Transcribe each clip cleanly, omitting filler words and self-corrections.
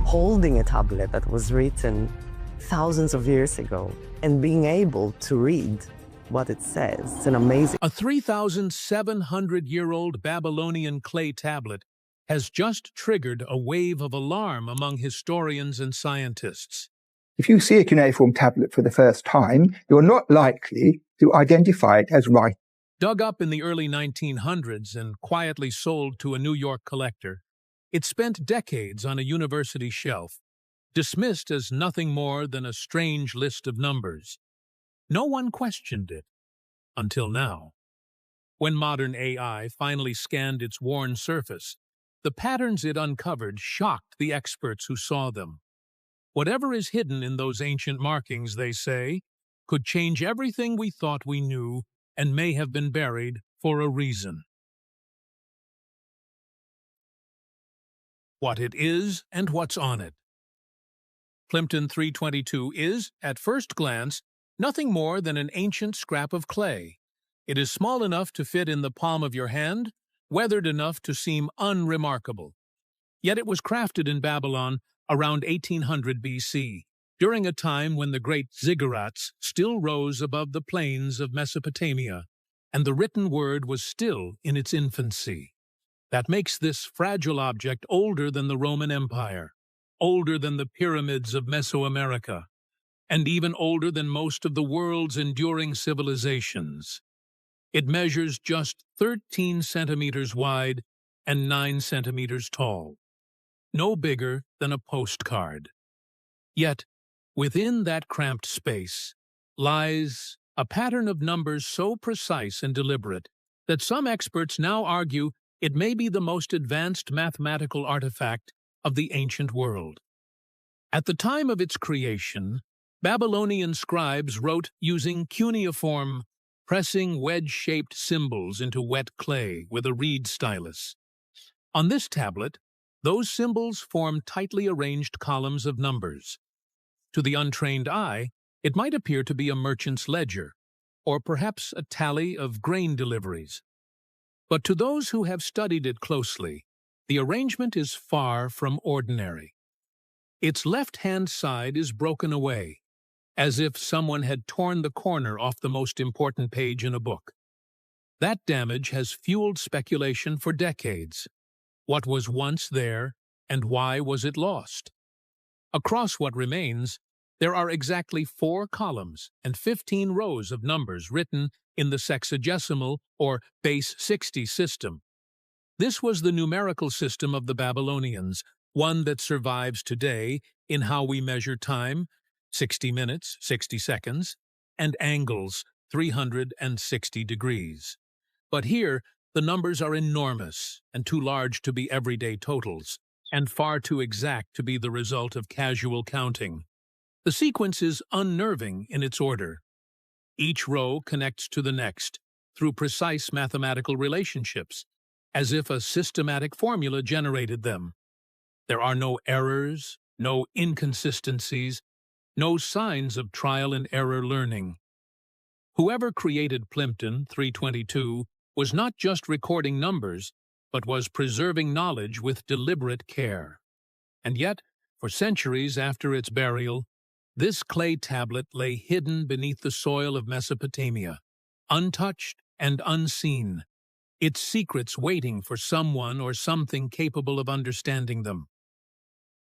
holding a tablet that was written thousands of years ago and being able to read what it says. It's an amazing. A 3,700-year-old Babylonian clay tablet has just triggered a wave of alarm among historians and scientists. If you see a cuneiform tablet for the first time, you're not likely to identify it as writing. Dug up in the early 1900s and quietly sold to a New York collector, it spent decades on a university shelf, dismissed as nothing more than a strange list of numbers. No one questioned it, until now. When modern AI finally scanned its worn surface, the patterns it uncovered shocked the experts who saw them. Whatever is hidden in those ancient markings, they say, could change everything we thought we knew and may have been buried for a reason. What it is and what's on it. Plimpton 322 is, at first glance, nothing more than an ancient scrap of clay. It is small enough to fit in the palm of your hand, weathered enough to seem unremarkable. Yet it was crafted in Babylon around 1800 BC, during a time when the great ziggurats still rose above the plains of Mesopotamia, and the written word was still in its infancy. That makes this fragile object older than the Roman Empire, older than the pyramids of Mesoamerica, and even older than most of the world's enduring civilizations. It measures just 13 centimeters wide and 9 centimeters tall, no bigger than a postcard. Yet, within that cramped space lies a pattern of numbers so precise and deliberate that some experts now argue it may be the most advanced mathematical artifact of the ancient world. At the time of its creation, Babylonian scribes wrote using cuneiform, pressing wedge-shaped symbols into wet clay with a reed stylus. On this tablet, those symbols form tightly arranged columns of numbers. To the untrained eye, it might appear to be a merchant's ledger, or perhaps a tally of grain deliveries. But to those who have studied it closely, the arrangement is far from ordinary. Its left-hand side is broken away, as if someone had torn the corner off the most important page in a book. That damage has fueled speculation for decades. What was once there, and why was it lost? Across what remains, there are exactly 4 columns and 15 rows of numbers written in the sexagesimal or base 60 system. This was the numerical system of the Babylonians, one that survives today in how we measure time, 60 minutes, 60 seconds, and angles, 360 degrees. But here, the numbers are enormous and too large to be everyday totals, and far too exact to be the result of casual counting. The sequence is unnerving in its order. Each row connects to the next through precise mathematical relationships, as if a systematic formula generated them. There are no errors, no inconsistencies, no signs of trial and error learning. Whoever created Plimpton 322 was not just recording numbers, but was preserving knowledge with deliberate care. And yet, for centuries after its burial, this clay tablet lay hidden beneath the soil of Mesopotamia, untouched and unseen, its secrets waiting for someone or something capable of understanding them.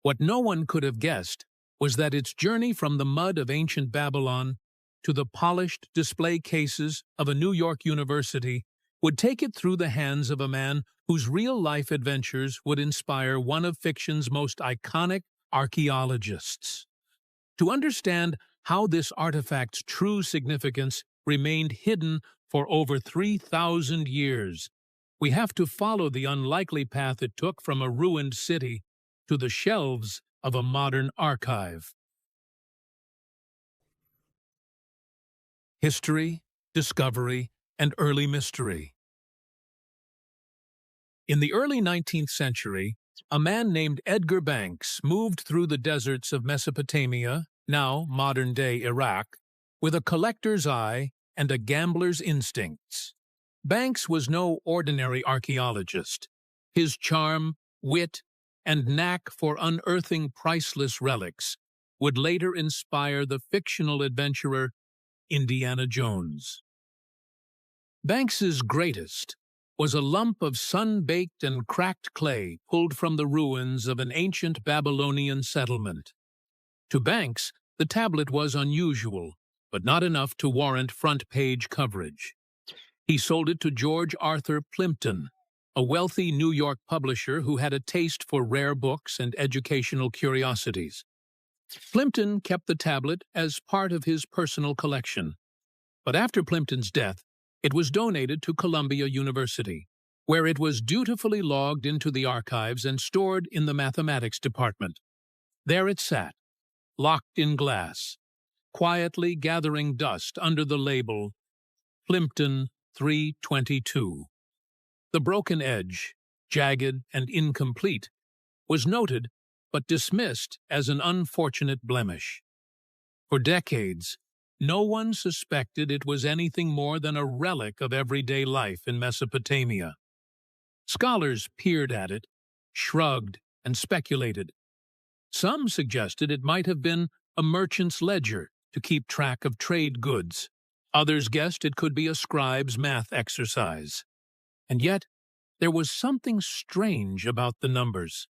What no one could have guessed was that its journey from the mud of ancient Babylon to the polished display cases of a New York university would take it through the hands of a man whose real-life adventures would inspire one of fiction's most iconic archaeologists. To understand how this artifact's true significance remained hidden for over 3,000 years, we have to follow the unlikely path it took from a ruined city to the shelves of a modern archive. History, discovery, and early mystery. In the early 19th century, a man named Edgar Banks moved through the deserts of Mesopotamia, now modern-day Iraq, with a collector's eye and a gambler's instincts. Banks was no ordinary archaeologist. His charm, wit, and knack for unearthing priceless relics would later inspire the fictional adventurer Indiana Jones. Banks's greatest was a lump of sun-baked and cracked clay pulled from the ruins of an ancient Babylonian settlement. To Banks, the tablet was unusual, but not enough to warrant front-page coverage. He sold it to George Arthur Plimpton, a wealthy New York publisher who had a taste for rare books and educational curiosities. Plimpton kept the tablet as part of his personal collection, but after Plimpton's death, it was donated to Columbia University, where it was dutifully logged into the archives and stored in the mathematics department. There it sat, locked in glass, quietly gathering dust under the label Plimpton 322. The broken edge, jagged and incomplete, was noted but dismissed as an unfortunate blemish. For decades, no one suspected it was anything more than a relic of everyday life in Mesopotamia. Scholars peered at it, shrugged, and speculated. Some suggested it might have been a merchant's ledger to keep track of trade goods. Others guessed it could be a scribe's math exercise. And yet, there was something strange about the numbers.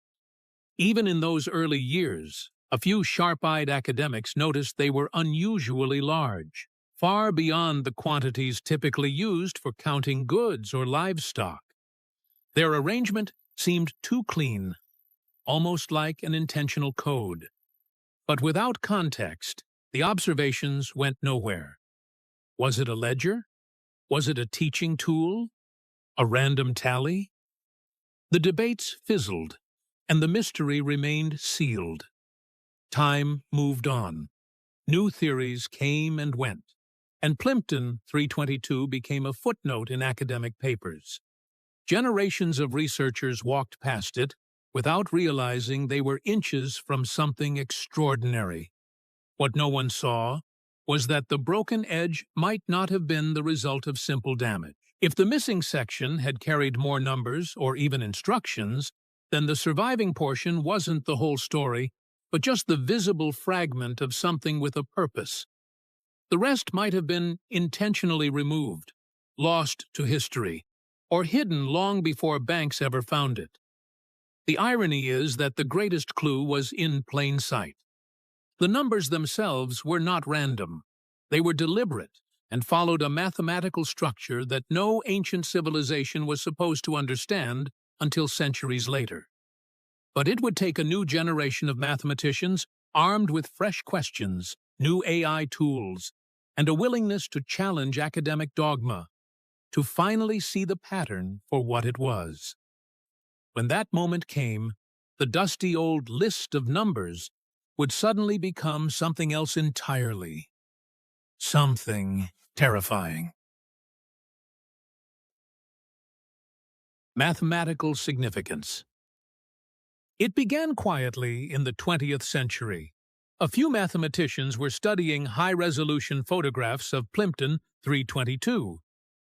Even in those early years, a few sharp-eyed academics noticed they were unusually large, far beyond the quantities typically used for counting goods or livestock. Their arrangement seemed too clean, almost like an intentional code. But without context, the observations went nowhere. Was it a ledger? Was it a teaching tool? A random tally? The debates fizzled, and the mystery remained sealed. Time moved on. New theories came and went, and Plimpton 322 became a footnote in academic papers. Generations of researchers walked past it without realizing they were inches from something extraordinary. What no one saw was that the broken edge might not have been the result of simple damage. If the missing section had carried more numbers or even instructions, then the surviving portion wasn't the whole story, but just the visible fragment of something with a purpose. The rest might have been intentionally removed, lost to history, or hidden long before Banks ever found it. The irony is that the greatest clue was in plain sight. The numbers themselves were not random. They were deliberate and followed a mathematical structure that no ancient civilization was supposed to understand until centuries later. But it would take a new generation of mathematicians armed with fresh questions, new AI tools, and a willingness to challenge academic dogma to finally see the pattern for what it was. When that moment came, the dusty old list of numbers would suddenly become something else entirely. Something terrifying. Mathematical significance. It began quietly in the 20th century. A few mathematicians were studying high-resolution photographs of Plimpton 322.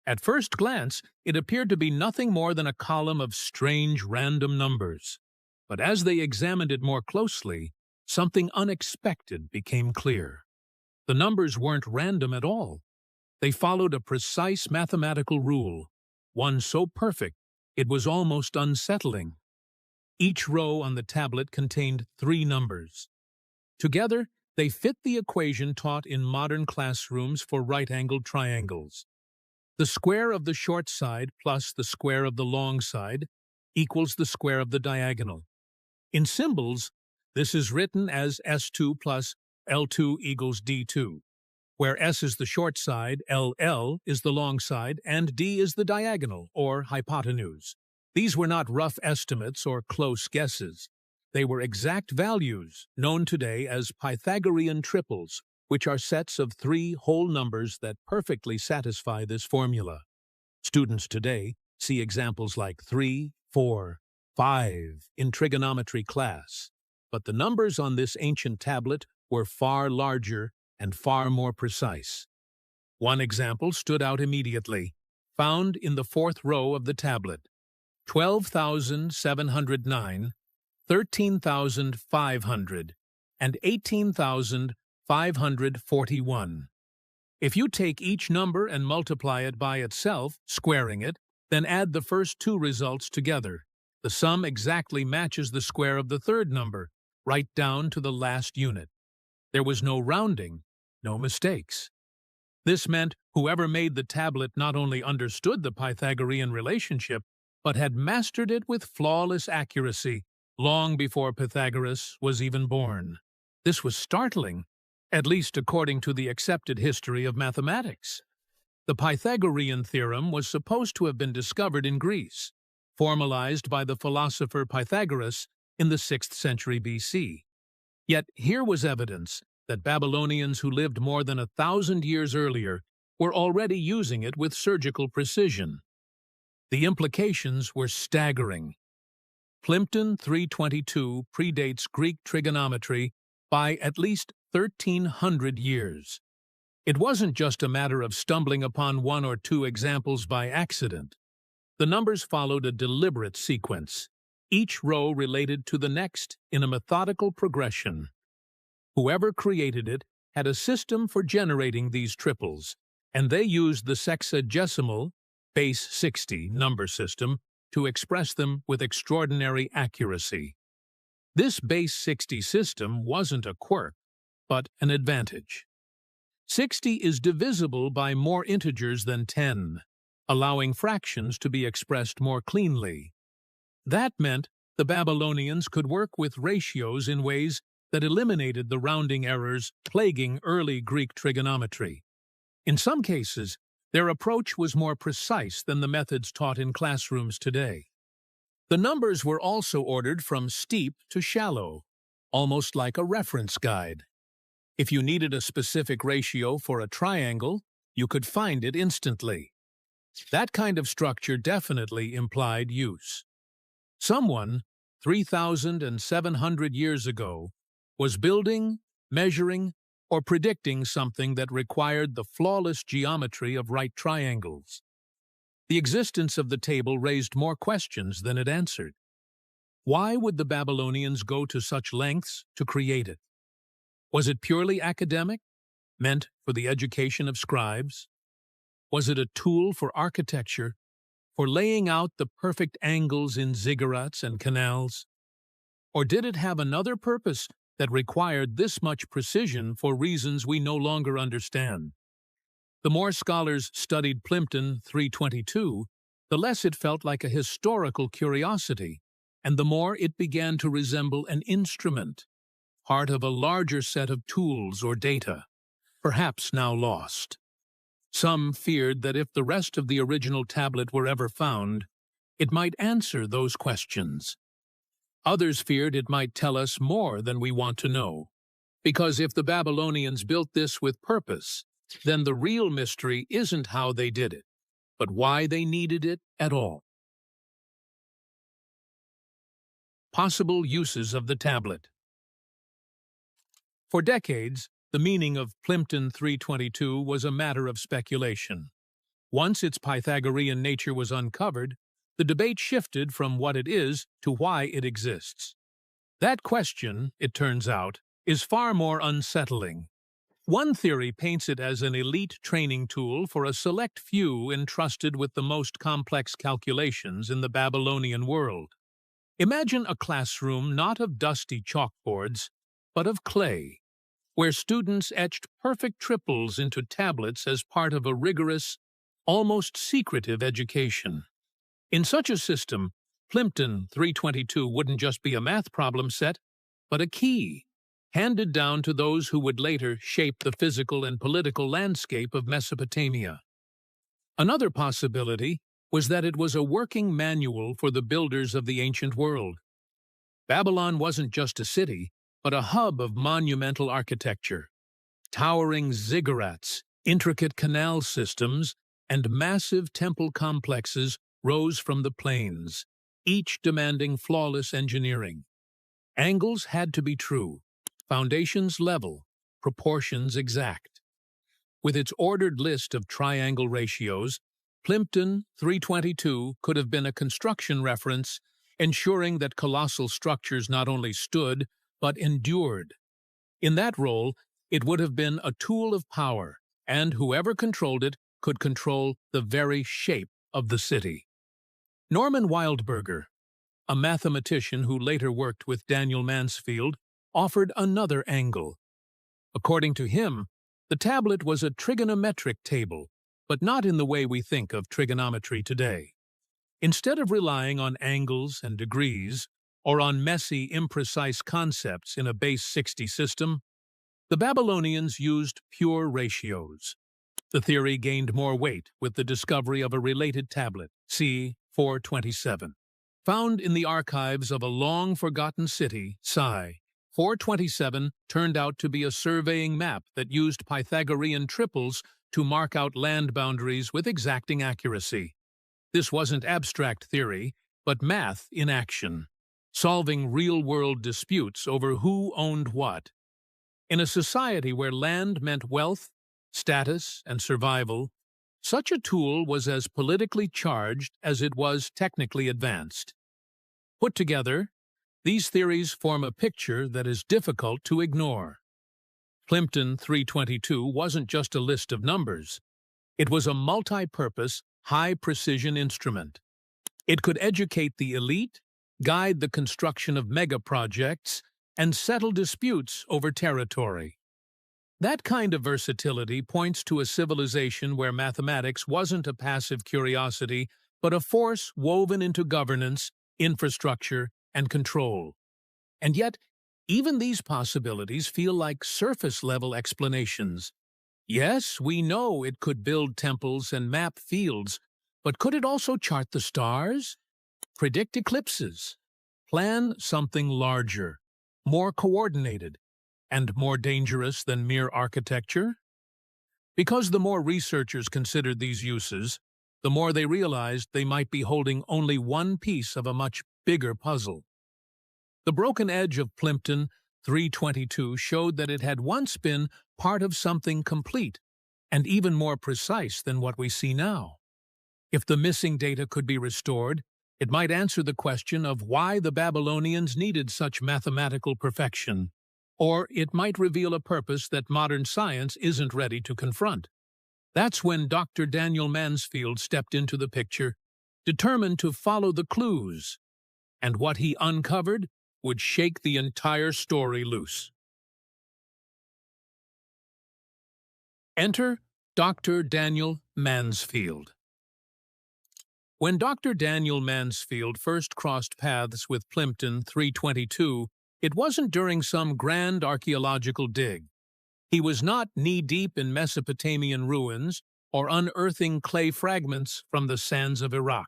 At first glance, it appeared to be nothing more than a column of strange random numbers. But as they examined it more closely, something unexpected became clear. The numbers weren't random at all. They followed a precise mathematical rule, one so perfect it was almost unsettling. Each row on the tablet contained 3 numbers. Together, they fit the equation taught in modern classrooms for right-angled triangles. The square of the short side plus the square of the long side equals the square of the diagonal. In symbols, this is written as S2 plus L2 equals D2, where S is the short side, LL is the long side, and D is the diagonal, or hypotenuse. These were not rough estimates or close guesses. They were exact values, known today as Pythagorean triples, which are sets of 3 whole numbers that perfectly satisfy this formula. Students today see examples like 3, 4, 5 in trigonometry class, but the numbers on this ancient tablet were far larger and far more precise. One example stood out immediately, found in the 4th row of the tablet. 12,709, 13,500, and 18,541. If you take each number and multiply it by itself, squaring it, then add the first two results together. The sum exactly matches the square of the third number, right down to the last unit. There was no rounding, no mistakes. This meant whoever made the tablet not only understood the Pythagorean relationship, but had mastered it with flawless accuracy, long before Pythagoras was even born. This was startling, at least according to the accepted history of mathematics. The Pythagorean theorem was supposed to have been discovered in Greece, formalized by the philosopher Pythagoras in the 6th century BC. Yet here was evidence that Babylonians who lived more than 1,000 years earlier were already using it with surgical precision. The implications were staggering. Plimpton 322 predates Greek trigonometry by at least 1,300 years. It wasn't just a matter of stumbling upon one or two examples by accident. The numbers followed a deliberate sequence, each row related to the next in a methodical progression. Whoever created it had a system for generating these triples, and they used the sexagesimal, base 60 number system to express them with extraordinary accuracy. This base 60 system wasn't a quirk, but an advantage. 60 is divisible by more integers than 10, allowing fractions to be expressed more cleanly. That meant the Babylonians could work with ratios in ways that eliminated the rounding errors plaguing early Greek trigonometry. In some cases, their approach was more precise than the methods taught in classrooms today. The numbers were also ordered from steep to shallow, almost like a reference guide. If you needed a specific ratio for a triangle, you could find it instantly. That kind of structure definitely implied use. Someone, 3,700 years ago, was building, measuring, or predicting something that required the flawless geometry of right triangles. The existence of the table raised more questions than it answered. Why would the Babylonians go to such lengths to create it? Was it purely academic, meant for the education of scribes? Was it a tool for architecture, for laying out the perfect angles in ziggurats and canals? Or did it have another purpose that required this much precision for reasons we no longer understand? The more scholars studied Plimpton 322, the less it felt like a historical curiosity, and the more it began to resemble an instrument, part of a larger set of tools or data, perhaps now lost. Some feared that if the rest of the original tablet were ever found, it might answer those questions. Others feared it might tell us more than we want to know, because if the Babylonians built this with purpose, then the real mystery isn't how they did it, but why they needed it at all. Possible uses of the tablet. For decades, the meaning of Plimpton 322 was a matter of speculation. Once its Pythagorean nature was uncovered, the debate shifted from what it is to why it exists. That question, it turns out, is far more unsettling. One theory paints it as an elite training tool for a select few entrusted with the most complex calculations in the Babylonian world. Imagine a classroom not of dusty chalkboards, but of clay, where students etched perfect triples into tablets as part of a rigorous, almost secretive education. In such a system, Plimpton 322 wouldn't just be a math problem set, but a key, handed down to those who would later shape the physical and political landscape of Mesopotamia. Another possibility was that it was a working manual for the builders of the ancient world. Babylon wasn't just a city, but a hub of monumental architecture. Towering ziggurats, intricate canal systems, and massive temple complexes rose from the plains, each demanding flawless engineering. Angles had to be true, foundations level, proportions exact. With its ordered list of triangle ratios, Plimpton 322 could have been a construction reference ensuring that colossal structures not only stood, but endured. In that role, it would have been a tool of power, and whoever controlled it could control the very shape of the city. Norman Wildberger, a mathematician who later worked with Daniel Mansfield, offered another angle. According to him, the tablet was a trigonometric table, but not in the way we think of trigonometry today. Instead of relying on angles and degrees, or on messy, imprecise concepts in a base 60 system, the Babylonians used pure ratios. The theory gained more weight with the discovery of a related tablet, c. 427. Found in the archives of a long-forgotten city, Psi, 427 turned out to be a surveying map that used Pythagorean triples to mark out land boundaries with exacting accuracy. This wasn't abstract theory, but math in action, solving real-world disputes over who owned what. In a society where land meant wealth, status, and survival, such a tool was as politically charged as it was technically advanced. Put together, these theories form a picture that is difficult to ignore. Plimpton 322 wasn't just a list of numbers. It was a multi-purpose, high-precision instrument. It could educate the elite, guide the construction of mega-projects, and settle disputes over territory. That kind of versatility points to a civilization where mathematics wasn't a passive curiosity, but a force woven into governance, infrastructure, and control. And yet, even these possibilities feel like surface-level explanations. Yes, we know it could build temples and map fields, but could it also chart the stars, predict eclipses, plan something larger, more coordinated, and more dangerous than mere architecture? Because the more researchers considered these uses, the more they realized they might be holding only one piece of a much bigger puzzle. The broken edge of Plimpton 322 showed that it had once been part of something complete and even more precise than what we see now. If the missing data could be restored, it might answer the question of why the Babylonians needed such mathematical perfection, or it might reveal a purpose that modern science isn't ready to confront. That's when Dr. Daniel Mansfield stepped into the picture, determined to follow the clues, and what he uncovered would shake the entire story loose. Enter Dr. Daniel Mansfield. When Dr. Daniel Mansfield first crossed paths with Plimpton 322, it wasn't during some grand archaeological dig. He was not knee-deep in Mesopotamian ruins or unearthing clay fragments from the sands of Iraq.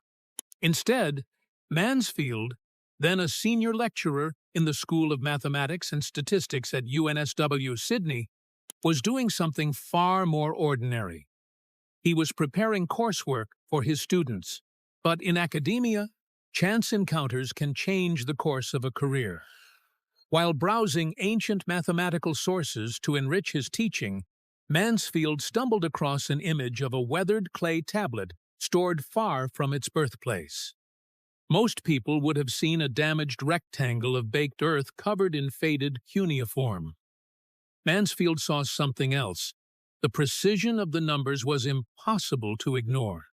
Instead, Mansfield, then a senior lecturer in the School of Mathematics and Statistics at UNSW Sydney, was doing something far more ordinary. He was preparing coursework for his students. But in academia, chance encounters can change the course of a career. While browsing ancient mathematical sources to enrich his teaching, Mansfield stumbled across an image of a weathered clay tablet stored far from its birthplace. Most people would have seen a damaged rectangle of baked earth covered in faded cuneiform. Mansfield saw something else. The precision of the numbers was impossible to ignore.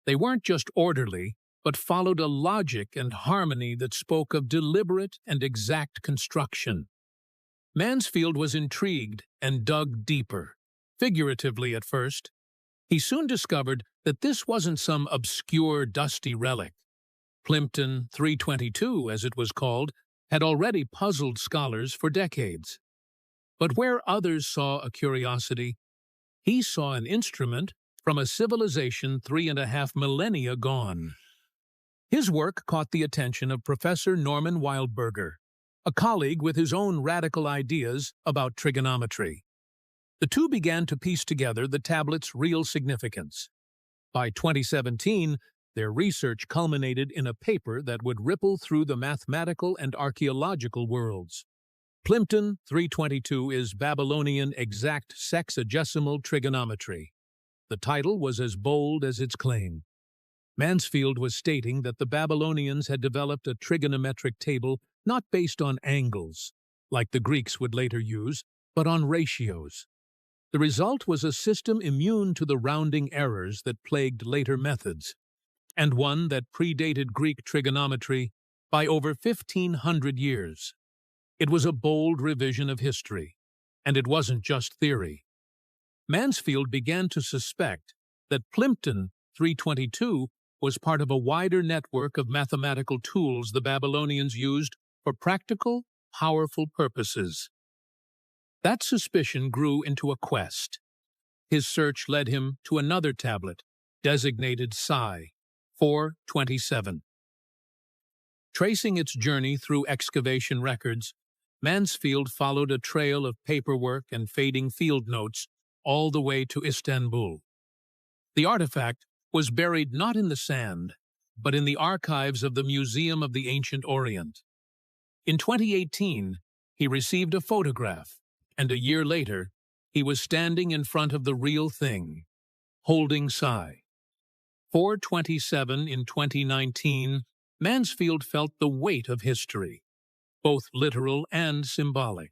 They weren't just orderly, but followed a logic and harmony that spoke of deliberate and exact construction. Mansfield was intrigued and dug deeper, figuratively at first. He soon discovered that this wasn't some obscure, dusty relic. Plimpton 322, as it was called, had already puzzled scholars for decades. But where others saw a curiosity, he saw an instrument from a civilization 3.5 millennia gone. His work caught the attention of Professor Norman Wildberger, a colleague with his own radical ideas about trigonometry. The two began to piece together the tablet's real significance. By 2017, their research culminated in a paper that would ripple through the mathematical and archaeological worlds. Plimpton 322 is Babylonian exact sexagesimal trigonometry. The title was as bold as its claim. Mansfield was stating that the Babylonians had developed a trigonometric table not based on angles, like the Greeks would later use, but on ratios. The result was a system immune to the rounding errors that plagued later methods, and one that predated Greek trigonometry by over 1,500 years. It was a bold revision of history, and it wasn't just theory. Mansfield began to suspect that Plimpton 322 was part of a wider network of mathematical tools the Babylonians used for practical, powerful purposes. That suspicion grew into a quest. His search led him to another tablet, designated Psi 427. Tracing its journey through excavation records, Mansfield followed a trail of paperwork and fading field notes all the way to Istanbul. The artifact was buried not in the sand, but in the archives of the Museum of the Ancient Orient. In 2018, he received a photograph, and a year later, he was standing in front of the real thing, holding Psi 427 in 2019. Mansfield felt the weight of history, both literal and symbolic.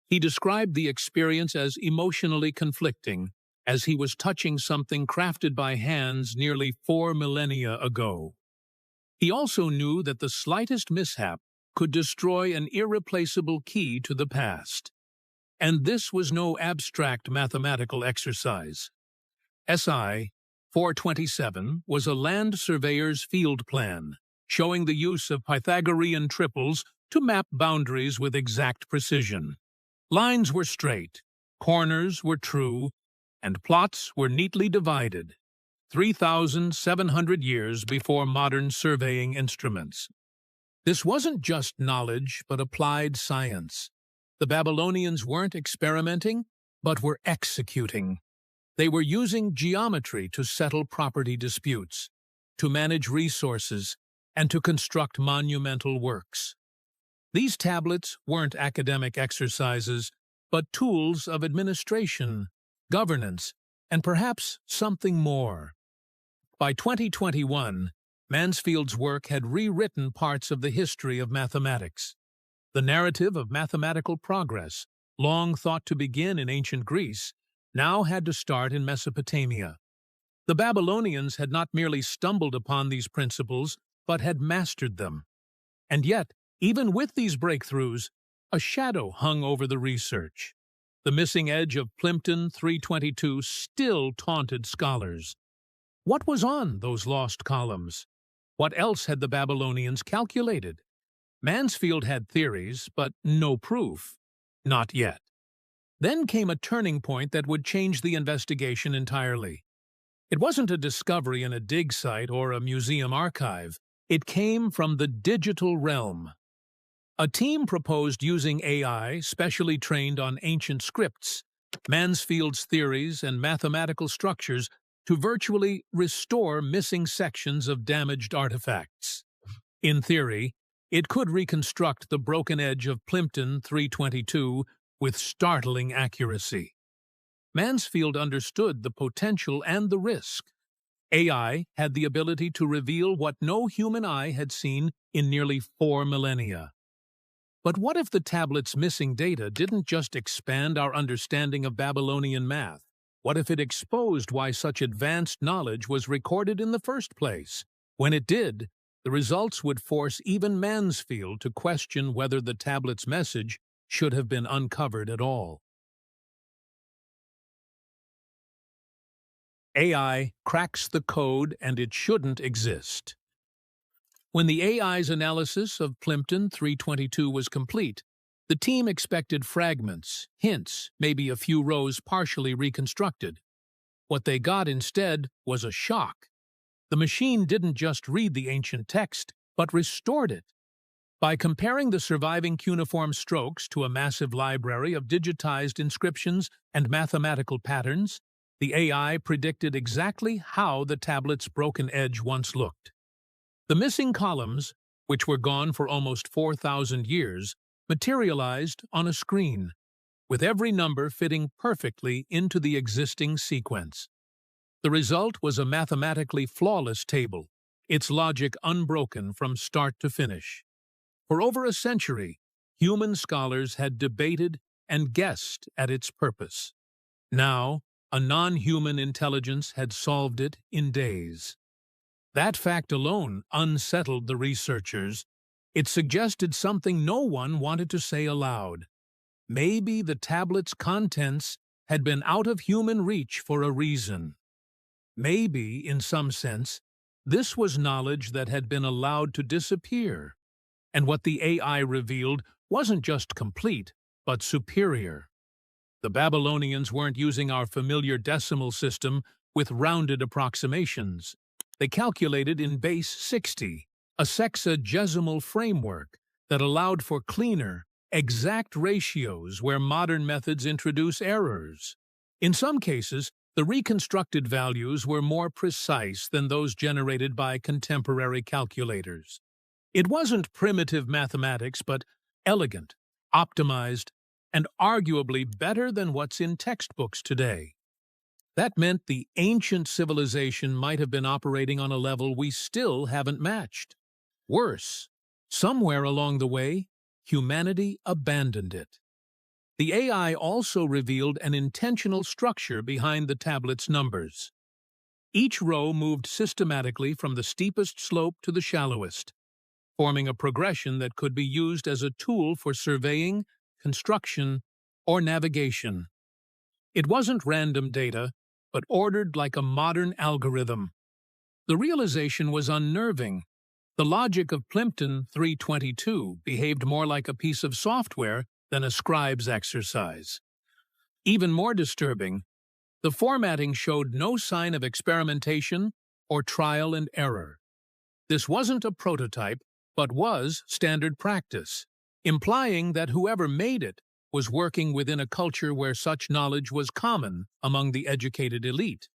He described the experience as emotionally conflicting, as he was touching something crafted by hands nearly 4 millennia ago. He also knew that the slightest mishap could destroy an irreplaceable key to the past. And this was no abstract mathematical exercise. SI 427 was a land surveyor's field plan, showing the use of Pythagorean triples to map boundaries with exact precision. Lines were straight, corners were true, and plots were neatly divided, 3,700 years before modern surveying instruments. This wasn't just knowledge, but applied science. The Babylonians weren't experimenting, but were executing. They were using geometry to settle property disputes, to manage resources, and to construct monumental works. These tablets weren't academic exercises, but tools of administration, governance, and perhaps something more. By 2021, Mansfield's work had rewritten parts of the history of mathematics. The narrative of mathematical progress, long thought to begin in ancient Greece, now had to start in Mesopotamia. The Babylonians had not merely stumbled upon these principles, but had mastered them. And yet, even with these breakthroughs, a shadow hung over the research. The missing edge of Plimpton 322 still taunted scholars. What was on those lost columns? What else had the Babylonians calculated? Mansfield had theories, but no proof. Not yet. Then came a turning point that would change the investigation entirely. It wasn't a discovery in a dig site or a museum archive. It came from the digital realm. A team proposed using AI, specially trained on ancient scripts, Mansfield's theories, and mathematical structures to virtually restore missing sections of damaged artifacts. In theory, it could reconstruct the broken edge of Plimpton 322 with startling accuracy. Mansfield understood the potential and the risk. AI had the ability to reveal what no human eye had seen in nearly 4 millennia. But what if the tablet's missing data didn't just expand our understanding of Babylonian math? What if it exposed why such advanced knowledge was recorded in the first place? When it did, the results would force even Mansfield to question whether the tablet's message should have been uncovered at all. AI cracks the code and it shouldn't exist. When the AI's analysis of Plimpton 322 was complete, the team expected fragments, hints, maybe a few rows partially reconstructed. What they got instead was a shock. The machine didn't just read the ancient text, but restored it. By comparing the surviving cuneiform strokes to a massive library of digitized inscriptions and mathematical patterns, the AI predicted exactly how the tablet's broken edge once looked. The missing columns, which were gone for almost 4,000 years, materialized on a screen, with every number fitting perfectly into the existing sequence. The result was a mathematically flawless table, its logic unbroken from start to finish. For over a century, human scholars had debated and guessed at its purpose. Now, a non-human intelligence had solved it in days. That fact alone unsettled the researchers. It suggested something no one wanted to say aloud. Maybe the tablet's contents had been out of human reach for a reason. Maybe, in some sense, this was knowledge that had been allowed to disappear. And what the AI revealed wasn't just complete, but superior. The Babylonians weren't using our familiar decimal system with rounded approximations. They calculated in base 60, a sexagesimal framework that allowed for cleaner, exact ratios where modern methods introduce errors. In some cases, the reconstructed values were more precise than those generated by contemporary calculators. It wasn't primitive mathematics, but elegant, optimized, and arguably better than what's in textbooks today. That meant the ancient civilization might have been operating on a level we still haven't matched. Worse, somewhere along the way, humanity abandoned it. The AI also revealed an intentional structure behind the tablet's numbers. Each row moved systematically from the steepest slope to the shallowest, forming a progression that could be used as a tool for surveying, construction, or navigation. It wasn't random data, but ordered like a modern algorithm. The realization was unnerving. The logic of Plimpton 322 behaved more like a piece of software than a scribe's exercise. Even more disturbing, the formatting showed no sign of experimentation or trial and error. This wasn't a prototype, but was standard practice, implying that whoever made it was working within a culture where such knowledge was common among the educated elite.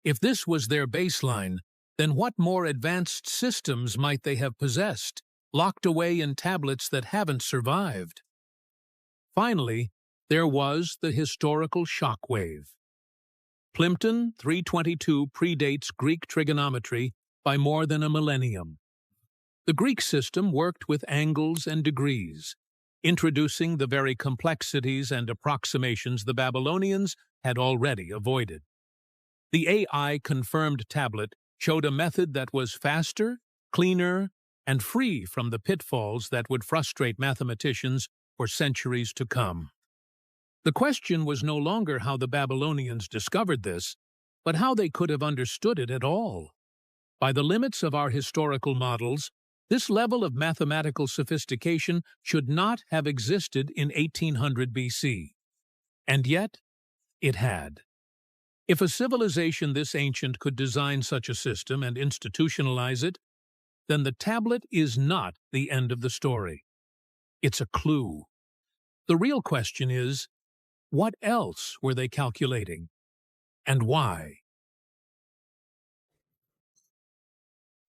If this was their baseline, then what more advanced systems might they have possessed, locked away in tablets that haven't survived? Finally, there was the historical shockwave. Plimpton 322 predates Greek trigonometry by more than a millennium. The Greek system worked with angles and degrees, introducing the very complexities and approximations the Babylonians had already avoided. The AI-confirmed tablet showed a method that was faster, cleaner, and free from the pitfalls that would frustrate mathematicians for centuries to come. The question was no longer how the Babylonians discovered this, but how they could have understood it at all. By the limits of our historical models, this level of mathematical sophistication should not have existed in 1800 BC. And yet, it had. If a civilization this ancient could design such a system and institutionalize it, then the tablet is not the end of the story. It's a clue. The real question is, what else were they calculating? And why?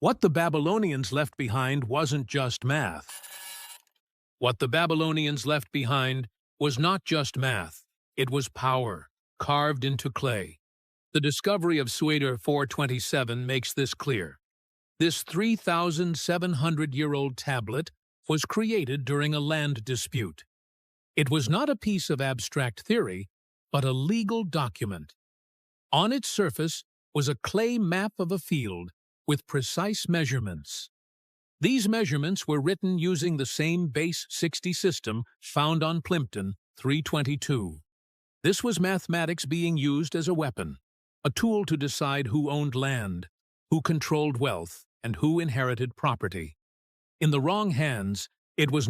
What the Babylonians left behind wasn't just math. What the Babylonians left behind was not just math, it was power, carved into clay. The discovery of Sueder 427 makes this clear. This 3,700-year-old tablet was created during a land dispute. It was not a piece of abstract theory, but a legal document. On its surface was a clay map of a field with precise measurements. These measurements were written using the same base 60 system found on Plimpton 322. This was mathematics being used as a weapon, a tool to decide who owned land, who controlled wealth, and who inherited property. In the wrong hands, it was